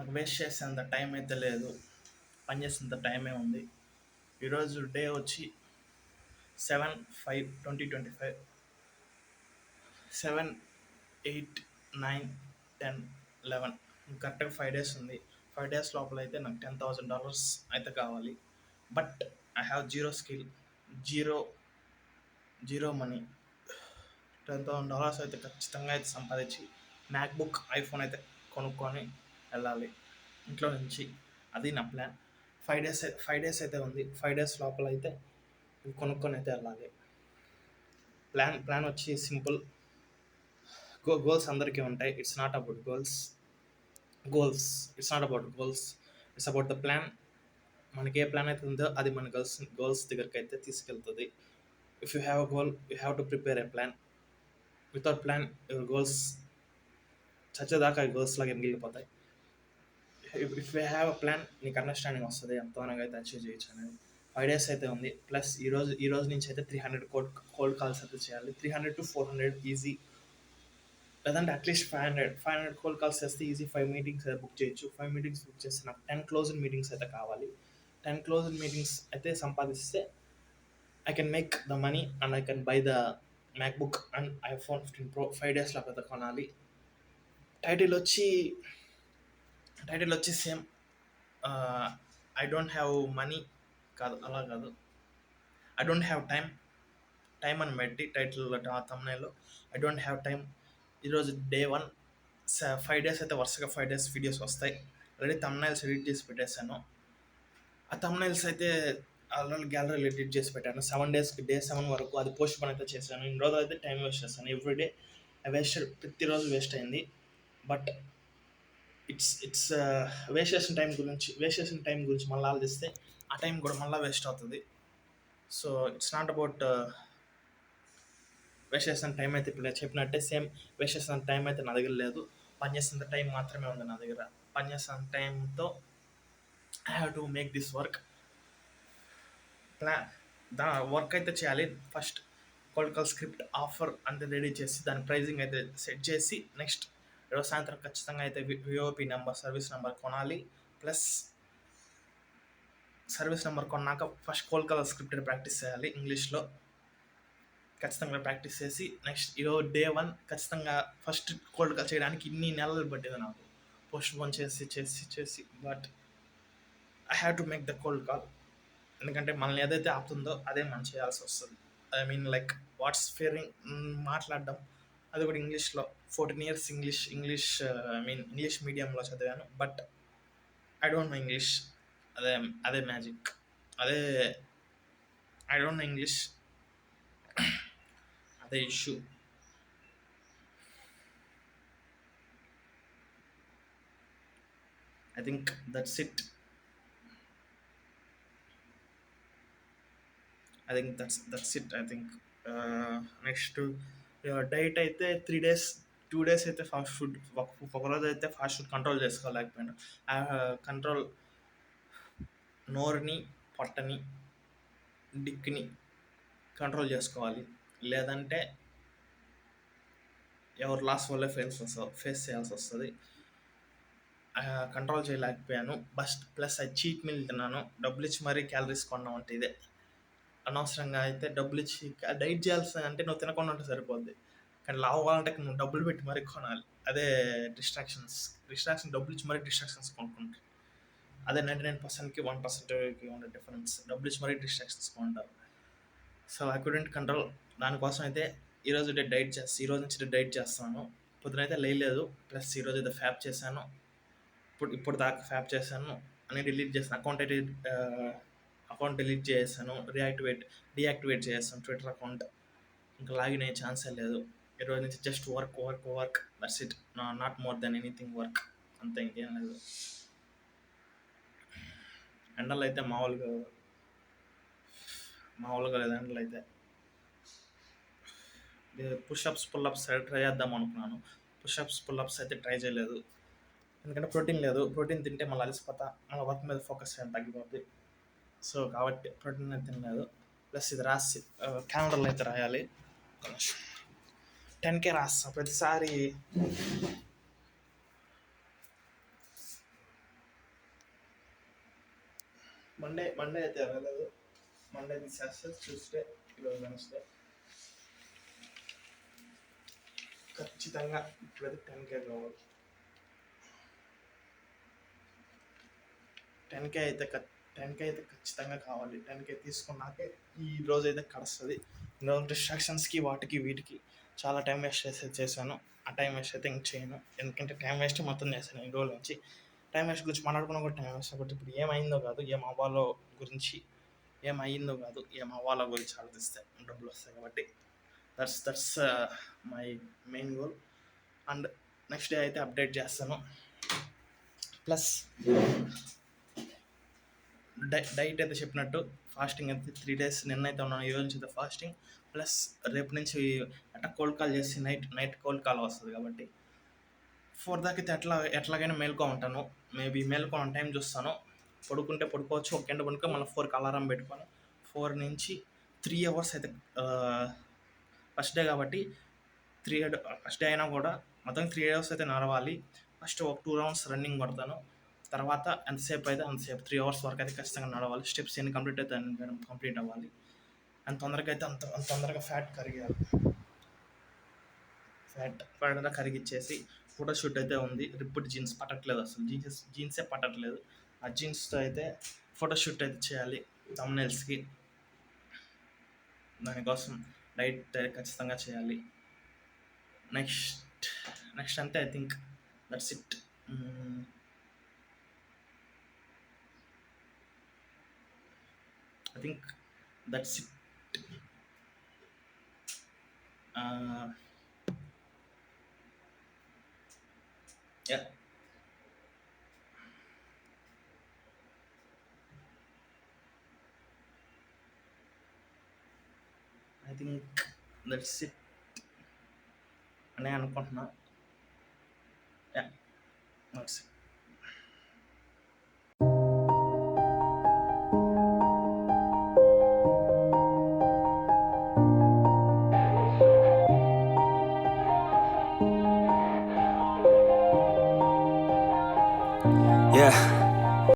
నాకు వేస్ట్ చేసేంత టైం అయితే లేదు, పని చేసేంత టైమే ఉంది. ఈరోజు డే వచ్చి 7/5/2025, 7, 8, 9, 10, 11, కరెక్ట్గా 5 days ఉంది. 5 days లోపల అయితే నాకు $10,000 అయితే కావాలి. But I have zero skill, zero zero money. $10,000 అయితే ఖచ్చితంగా అయితే సంపాదించి మ్యాక్బుక్ ఐఫోన్ అయితే కొనుక్కొని వెళ్ళాలి ఇంట్లో నుంచి. అది నా ప్లాన్. 5 days అయితే ఉంది. 5 days లోపల అయితే ఇవి కొనుక్కొని అయితే వెళ్ళాలి. ప్లాన్ వచ్చి సింపుల్. గోల్స్ అందరికీ ఉంటాయి. It's not about it's not about goals, it's about the plan. మనకి ఏ ప్లాన్ అయితే ఉందో అది మన గోల్స్ దగ్గరికి అయితే తీసుకెళ్తుంది. If you have a goal, you have to prepare a plan. Without plan your goals చచ్చేదాకా గోల్స్ లాగా మిగిలిపోతాయి. If you have a plan, నీకు అండర్స్టాండింగ్ వస్తుంది ఎంత త్వరగా అయితే అచీవ్ చేయొచ్చు అనేది. 5 days అయితే ఉంది. ప్లస్ ఈ రోజు నుంచి అయితే 300 కోల్డ్ కాల్స్ అయితే చేయాలి. 300 to 400 ఈజీ, లేదంటే అట్లీస్ట్ 500 కోల్డ్ కాల్స్ చేస్తే ఈజీ 5 meetings అయితే బుక్ చేయొచ్చు. 5 meetings బుక్ చేస్తే నాకు 10 క్లోజ్డ్ మీటింగ్స్ అయితే కావాలి. 10 క్లోజ్డ్ మీటింగ్స్ అయితే సంపాదిస్తే I can make the money and I can buy the MacBook and iPhone 15 Pro 5 days లో అయితే కొనాలి. టైటిల్ వచ్చి same, I don't have money కాదు, అలా కాదు, ఐ డోంట్ హ్యావ్ టైం అని పెట్టి టైటిల్ తమ్నైల్లో ఐ డోంట్ హ్యావ్ టైం. ఈరోజు డే 1, 5 days అయితే వరుసగా 5 days వీడియోస్ వస్తాయి. ఆల్రెడీ తమ్నైల్స్ ఎడిట్ చేసి పెట్టేశాను. ఆ తమ్నైల్స్ అయితే ఆల్రెడీ గ్యాలరీలో ఎడిట్ చేసి పెట్టాను. 7 daysకి డే 7 వరకు అది పోస్ట్ పోన్ అయితే చేశాను. ఇన్ని రోజులు అయితే టైం వేస్ట్ చేస్తాను. ఎవ్రీడే ప్రతిరోజు వేస్ట్ అయింది. బట్ ఇట్స్ వేస్ట్ చేసిన టైం గురించి మళ్ళీ ఆలోచిస్తే ఆ టైం కూడా మళ్ళీ వేస్ట్ అవుతుంది. So it's not about waste చేసిన టైం అయితే ఇప్పుడు నేను చెప్పినట్టే సేమ్ వేస్ట్ చేసిన టైం అయితే నా దగ్గర లేదు. పని చేసిన టైం మాత్రమే ఉంది నా దగ్గర. పని చేసిన టైంతో I have to make this work. Work అయితే చేయాలి. First cold call script offer అంతే రెడీ చేసి దాని ప్రైజింగ్ అయితే సెట్ చేసి నెక్స్ట్ ఈరోజు సాయంత్రం ఖచ్చితంగా అయితే విఓపి సర్వీస్ నెంబర్ కొనాలి. ప్లస్ సర్వీస్ నెంబర్ కొన్నాక first cold call script practice చేయాలి. ఇంగ్లీష్లో ఖచ్చితంగా ప్రాక్టీస్ చేసి నెక్స్ట్ ఈరోజు డే 1 ఖచ్చితంగా ఫస్ట్ కోల్డ్ కాల్ చేయడానికి ఇన్ని నెలలు పట్టింది నాకు, పోస్ట్ పోన్ చేసి. But I have to make the cold call. ఎందుకంటే మనల్ని ఏదైతే ఆపుతుందో అదే మనం చేయాల్సి వస్తుంది. I mean like what's fearing మాట్లాడడం, అది కూడా ఇంగ్లీష్లో. 14 years ఇంగ్లీష్ మీడియంలో చదివాను. But I don't know English. అదే magic. I don't know English, అదే issue. I think that's it. Next diet అయితే 3 days, 2 days అయితే ఫాస్ట్ ఫుడ్, ఒకరోజు అయితే fast food control చేసుకోలేకపోయాను. Control నోరుని, పొట్టని, డిక్ని control చేసుకోవాలి. లేదంటే ఎవరు లాస్ వల్లే ఫేస్ చేయాల్సి వస్తుంది. కంట్రోల్ చేయలేకపోయాను. ప్లస్ అది చీట్ మీల్ తిన్నాను. డబ్బులు ఇచ్చి మరీ క్యాలరీస్ కొన్నాం అంటే ఇదే అనవసరంగా. అయితే డబ్బులు ఇచ్చి డైట్ చేయాల్సి అంటే నువ్వు తినకుండా ఉంటే సరిపోద్ది, కానీ లావు అవ్వాలంటే నువ్వు డబ్బులు పెట్టి మరీ కొనాలి. అదే డిస్ట్రాక్షన్ డబ్బులు ఇచ్చి మరీ డిస్ట్రాక్షన్స్ కొనుక్కుంటారు. అదే 99%కి 1%కి ఉండే డిఫరెన్స్. డబ్బులు ఇచ్చి మరీ డిస్ట్రాక్షన్స్ కొంటారు. So I couldn't control. దానికోసం అయితే ఈరోజు నుంచి డైట్ చేస్తాను. పొద్దునైతే లేయలేదు. ప్లస్ ఈరోజు అయితే ఫ్యాప్ చేశాను. ఇప్పుడు దాకా ఫ్యాప్ చేశాను. అన్నీ డిలీట్ చేశాను. అకౌంట్ డిలీట్ చేసాను. డీయాక్టివేట్ చేసాను ట్విట్టర్ అకౌంట్. ఇంకా లాగిన్ అయ్యే ఛాన్సే లేదు. ఈరోజు నుంచి just work, that's it. Not more than anything work, అంతే, ఇంకేం లేదు. ఎండలు అయితే మామూలుగా లేదు. ఎండలు అయితే పుషప్స్ పుల్అప్స్ ట్రై చేద్దాం అనుకున్నాను. పుల్అప్స్ అయితే ట్రై చేయలేదు. ఎందుకంటే ప్రోటీన్ లేదు. ప్రోటీన్ తింటే మళ్ళీ అలసిపోతా, మళ్ళీ వర్క్ మీద ఫోకస్ చేయడం తగ్గిపోద్ది. సో కాబట్టి ప్రోటీన్ అయితే తినలేదు. ప్లస్ ఇది రాసి క్యాలెండర్లో అయితే రాయాలి. 10K రాస్తాను ప్రతిసారి. మండే అయితే వెళ్ళలేదు. మండే తీసేస్తే ట్యూస్డే, ఈరోజు వెన్స్డే. ఖచ్చితంగా ఇప్పుడైతే 10K కావాలి. 10K అయితే 10K అయితే ఖచ్చితంగా కావాలి. 10K తీసుకున్నాకే ఈ రోజు అయితే కడుస్తుంది. ఈరోజు డిస్ట్రాక్షన్స్కి వాటికి వీటికి చాలా టైం వేస్ట్ చేశాను. ఆ టైం వేస్ట్ అయితే ఇంక చేయను. ఎందుకంటే టైం వేస్ట్ మొత్తం చేశాను ఈ రోజు నుంచి. టైం వేస్ట్ గురించి మాట్లాడుకున్నా కూడా టైం వేస్ట్ కాబట్టి ఇప్పుడు ఏమైందో కాదు, ఏమవ్వాలో గురించి, ఏమయ్యిందో కాదు, ఏమవ్వాలో గురించి ఆలోచిస్తే డబ్బులు వస్తాయి కాబట్టి that's my main goal. And next day అయితే అప్డేట్ చేస్తాను. ప్లస్ డైట్ అయితే చెప్పినట్టు ఫాస్టింగ్ అయితే 3 days నిన్నైతే ఉన్నాను, ఈ రోజు నుంచి అయితే ఫాస్టింగ్. ప్లస్ రేపు నుంచి అట్లా కోల్డ్ కాల్ చేసి నైట్ కోల్డ్ కాల్ వస్తుంది కాబట్టి 4 దాకా అయితే ఎట్లాగైనా మేల్కో ఉంటాను. మేబీ మేల్కో టైం చూస్తాను. పడుకుంటే పడుకోవచ్చు, ఒక గంట పడుకో మళ్ళీ 4కి అలారం పెట్టుకొని 4 నుంచి 3 hours అయితే ఫస్ట్ డే కాబట్టి ఫస్ట్ డే అయినా కూడా మొత్తం 3 hours అయితే నడవాలి. ఫస్ట్ ఒక 2 rounds రన్నింగ్ కొడతాను. తర్వాత ఎంతసేపు అయితే అంతసేపు 3 hours వరకు అయితే ఖచ్చితంగా నడవాలి. స్టెప్స్ ఎన్ని కంప్లీట్ అయితే కంప్లీట్ అవ్వాలి. అంత తొందరగా అయితే అంత తొందరగా ఫ్యాట్ కరిగాలి. ఫ్యాట్ అంతా కరిగిచ్చేసి ఫోటోషూట్ అయితే ఉంది. రిప్పుడు జీన్స్ పట్టట్లేదు, అసలు జీన్సే పట్టట్లేదు. ఆ జీన్స్తో అయితే ఫోటోషూట్ అయితే చేయాలి థంబ్నెయిల్స్కి. దానికోసం డైట్ ఖచ్చితంగా చేయాలి. నెక్స్ట్ అంతే. I think that's it. I think that's it. Yeah. I think that's it అని అనుకుంటున్నా. Yeah, that's it.